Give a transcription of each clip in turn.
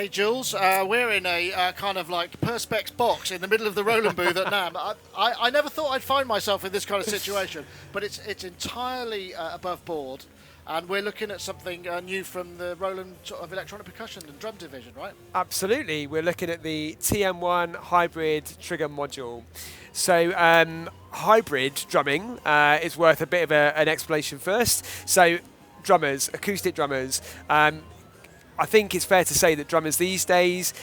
Hey Jules, we're in a kind of like Perspex box in the middle of the Roland booth at NAMM. I never thought I'd find myself in this kind of situation, but it's entirely above board, and we're looking at something new from the Roland sort of electronic percussion and drum division, right? Absolutely, we're looking at the TM1 Hybrid Trigger Module. So hybrid drumming is worth a bit of an explanation first. So drummers, acoustic drummers, I think it's fair to say that drummers these days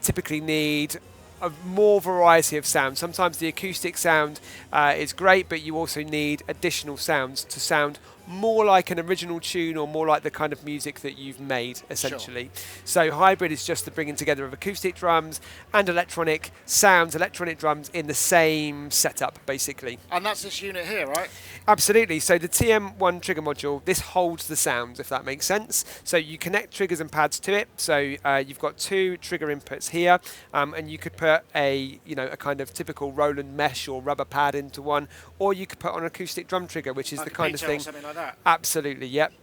typically need a more variety of sound. Sometimes the acoustic sound is great, but you also need additional sounds to sound more like an original tune or more like the kind of music that you've made, essentially. Sure. So hybrid is just the bringing together of acoustic drums and electronic sounds, electronic drums in the same setup, basically. And that's this unit here, right? Absolutely. So the TM1 Trigger Module, this holds the sound, if that makes sense. So you connect triggers and pads to it. So you've got two trigger inputs here, and you could put a kind of typical Roland mesh or rubber pad into one, or you could put an acoustic drum trigger, which is like the kind of thing. Like that. Absolutely, yep.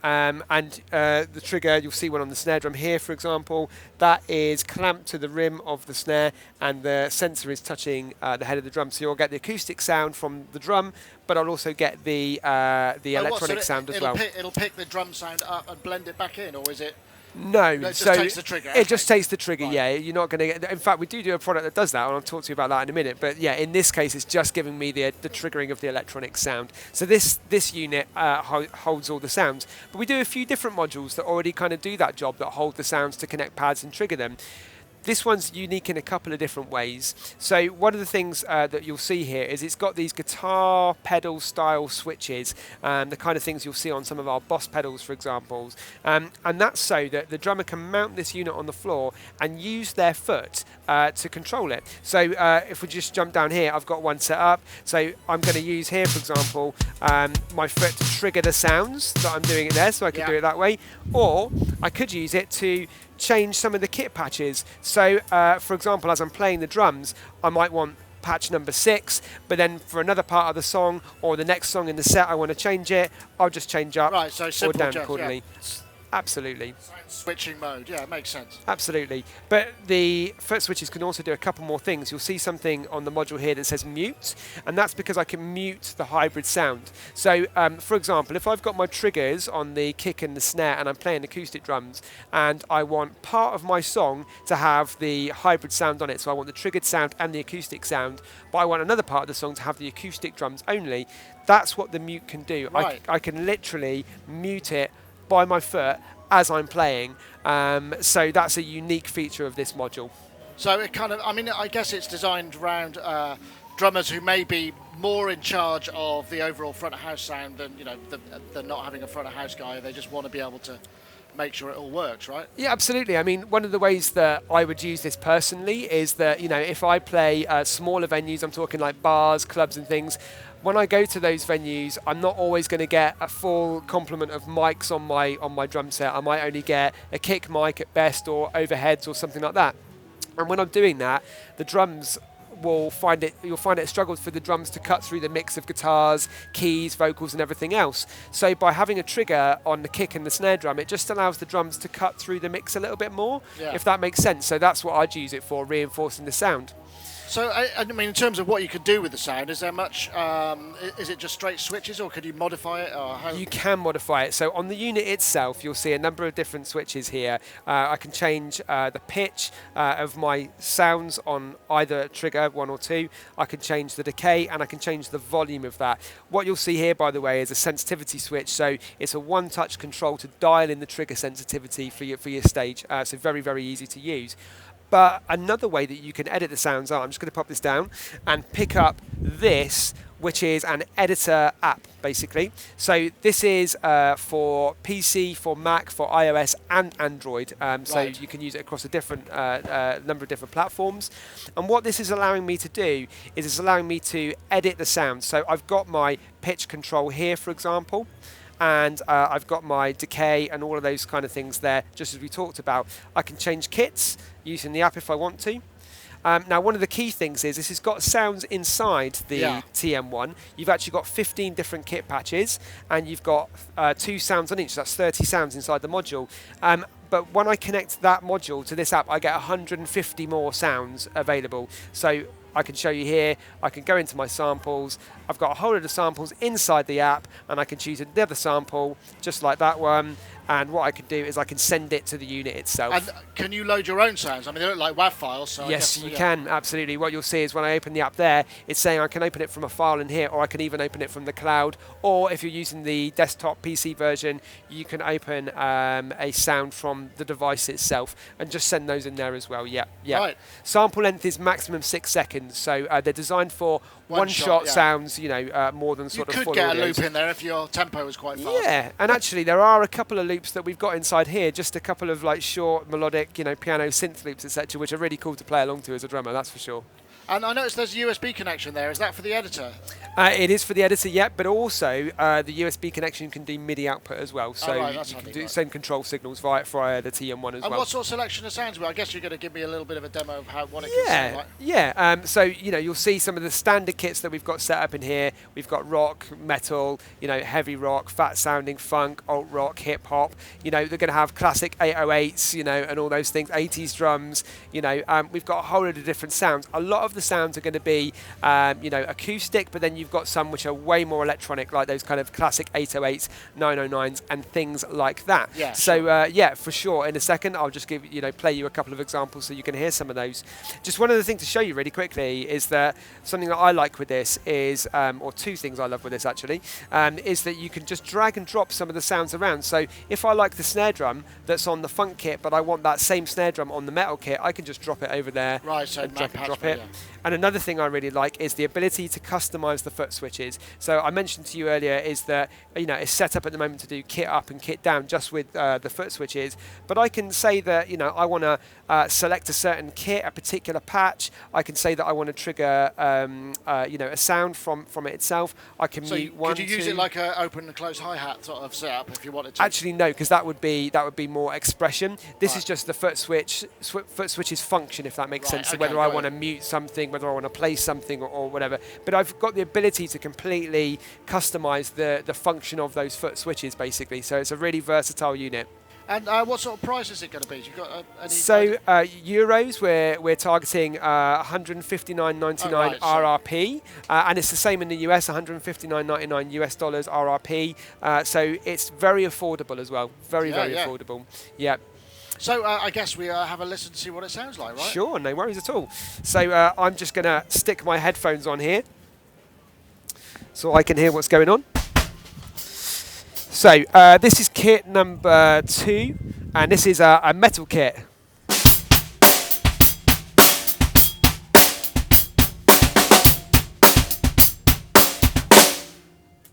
And the trigger, you'll see one on the snare drum here, for example, that is clamped to the rim of the snare, and the sensor is touching the head of the drum. So you'll get the acoustic sound from the drum, but I'll also get the electronic sound as well. It'll pick the drum sound up and blend it back in, or is it? No, it just takes the trigger. It just takes the trigger, right. Yeah. You're not going to get... In fact, we do a product that does that, and I'll talk to you about that in a minute. But yeah, in this case, it's just giving me the triggering of the electronic sound. So this unit holds all the sounds. But we do a few different modules that already kind of do that job, that hold the sounds to connect pads and trigger them. This one's unique in a couple of different ways. So one of the things that you'll see here is it's got these guitar pedal style switches, the kind of things you'll see on some of our Boss pedals, for example. And that's so that the drummer can mount this unit on the floor and use their foot to control it. So if we just jump down here, I've got one set up. So I'm going to use here, for example, my foot to trigger the sounds that I'm doing it there, so I can do it that way. Or I could use it to change some of the kit patches. So for example, as I'm playing the drums, I might want patch number 6, but then for another part of the song or the next song in the set I want to change it, I'll just change up or down accordingly. Absolutely. Switching mode, yeah, it makes sense. Absolutely. But the foot switches can also do a couple more things. You'll see something on the module here that says mute, and that's because I can mute the hybrid sound. So, for example, if I've got my triggers on the kick and the snare and I'm playing acoustic drums, and I want part of my song to have the hybrid sound on it, so I want the triggered sound and the acoustic sound, but I want another part of the song to have the acoustic drums only, that's what the mute can do. Right. I can literally mute it by my foot as I'm playing, so that's a unique feature of this module. So it kind of, I mean, I guess it's designed around drummers who may be more in charge of the overall front of house sound than, than not having a front of house guy. They just want to be able to make sure it all works, right? Yeah, absolutely. I mean, one of the ways that I would use this personally is that, if I play smaller venues, I'm talking like bars, clubs and things, when I go to those venues, I'm not always going to get a full complement of mics on my drum set. I might only get a kick mic at best, or overheads or something like that. And when I'm doing that, the drums you'll find it a struggle for the drums to cut through the mix of guitars, keys, vocals and everything else. So by having a trigger on the kick and the snare drum, it just allows the drums to cut through the mix a little bit more, if that makes sense. So that's what I'd use it for, reinforcing the sound. So, I mean, in terms of what you could do with the sound, is there much, is it just straight switches, or could you modify it? Or how? You can modify it. So on the unit itself, you'll see a number of different switches here. I can change the pitch of my sounds on either trigger, 1 or 2. I can change the decay, and I can change the volume of that. What you'll see here, by the way, is a sensitivity switch. So it's a one-touch control to dial in the trigger sensitivity for your stage. So very, very easy to use. But another way that you can edit the sounds I'm just going to pop this down and pick up this, which is an editor app, basically. So this is for PC, for Mac, for iOS and Android. So you can use it across a different number of different platforms. And what this is allowing me to do is it's allowing me to edit the sound. So I've got my pitch control here, for example. And I've got my decay and all of those kind of things there, just as we talked about. I can change kits using the app if I want to. Now, one of the key things is this has got sounds inside the TM1. You've actually got 15 different kit patches, and you've got 2 sounds on each. So that's 30 sounds inside the module. but when I connect that module to this app, I get 150 more sounds available. So I can show you here, I can go into my samples, I've got a whole load of samples inside the app, and I can choose another sample, just like that one, and what I can do is I can send it to the unit itself. And can you load your own sounds? I mean, they look like WAV files, so yes, I guess, you can, absolutely. What you'll see is when I open the app there, it's saying I can open it from a file in here, or I can even open it from the cloud, or if you're using the desktop PC version, you can open a sound from the device itself and just send those in there as well. Yeah. Right. Sample length is maximum 6 seconds, so they're designed for one-shot sounds, more than sort of full You could get audios. a loop in there if your tempo was quite fast. Yeah, and actually there are a couple of loops that we've got inside here, just a couple of like short melodic, piano synth loops, etc., which are really cool to play along to as a drummer, that's for sure. And I noticed there's a USB connection there. Is that for the editor? It is for the editor, yeah, but also the USB connection can do MIDI output as well, so you can do same control signals via the TM1 as well. And what sort of selection of sounds? Well, I guess you're going to give me a little bit of a demo of what it can sound like. Yeah. So you'll see some of the standard kits that we've got set up in here. We've got rock, metal, heavy rock, fat sounding funk, alt rock, hip hop. They're going to have classic 808s, and all those things, 80s drums. We've got a whole load of different sounds. A lot of the sounds are going to be, acoustic, but then you've got some which are way more electronic, like those kind of classic 808s, 909s, and things like that. Yeah. So for sure. In a second, I'll just play you a couple of examples so you can hear some of those. Just one other thing to show you really quickly is that something that I like with this is, or two things I love with this actually, is that you can just drag and drop some of the sounds around. So if I like the snare drum that's on the funk kit, but I want that same snare drum on the metal kit, I can just drop it over there. Right, so and drag and drop it. Yeah. And another thing I really like is the ability to customize the foot switches. So I mentioned to you earlier is that it's set up at the moment to do kit up and kit down just with the foot switches. But I can say that I want to select a certain kit, a particular patch. I can say that I want to trigger a sound from it itself. I can mute one. Could you use it like an open and close hi-hat sort of setup if you wanted to? Actually, no, because that would be more expression. This is just the foot switch's function, if that makes sense. So whether I want to mute something, whether I want to play something or whatever. But I've got the ability to completely customize the function of those foot switches, basically. So it's a really versatile unit. And what sort of price is it going to be? You've got any euros, we're targeting 159.99 RRP, and it's the same in the US, 159.99 US dollars RRP. So it's very affordable as well. Very affordable. Yeah. So I guess we have a listen to see what it sounds like, right? Sure, no worries at all. So I'm just going to stick my headphones on here so I can hear what's going on. So this is kit number 2, and this is a metal kit.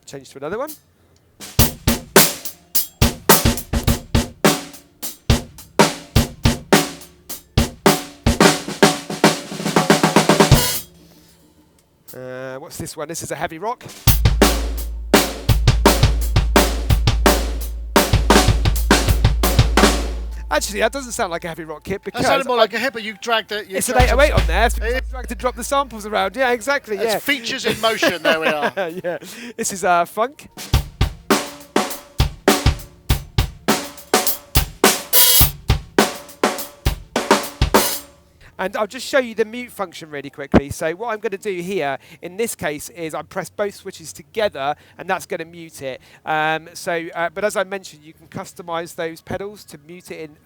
Change to another one. What's this one? This is a heavy rock. Actually, that doesn't sound like a heavy rock kit because... That sounded more like a hip, but you dragged it... It's an 808 on there, so you dragged to drop the samples around. Yeah, exactly, yeah. It's features in motion, there we are. Yeah. This is funk. And I'll just show you the mute function really quickly. So what I'm going to do here, in this case, is I press both switches together, and that's going to mute it. But as I mentioned, you can customize those pedals to mute it in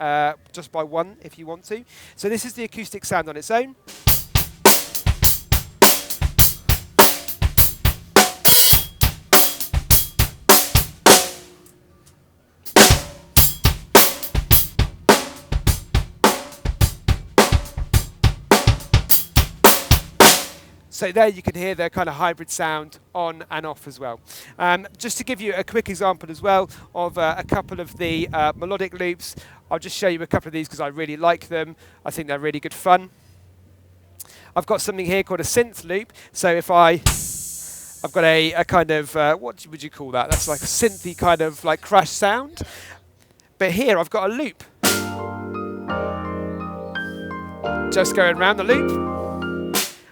just by one if you want to. So this is the acoustic sound on its own. So there you can hear the kind of hybrid sound on and off as well. Just to give you a quick example as well of a couple of the melodic loops, I'll just show you a couple of these because I really like them. I think they're really good fun. I've got something here called a synth loop. So if I've got a kind of, what would you call that? That's like a synthy kind of like crash sound. But here I've got a loop. Just going around the loop.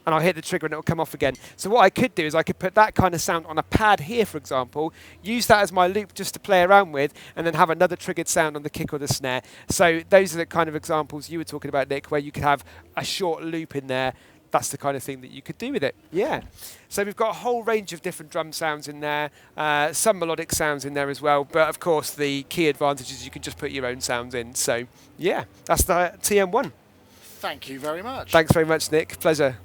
and I'll hit the trigger and it'll come off again. So what I could do is I could put that kind of sound on a pad here, for example, use that as my loop just to play around with, and then have another triggered sound on the kick or the snare. So those are the kind of examples you were talking about, Nick, where you could have a short loop in there. That's the kind of thing that you could do with it. Yeah. So we've got a whole range of different drum sounds in there, some melodic sounds in there as well. But of course, the key advantage is you can just put your own sounds in. So yeah, that's the TM1. Thank you very much. Thanks very much, Nick. Pleasure.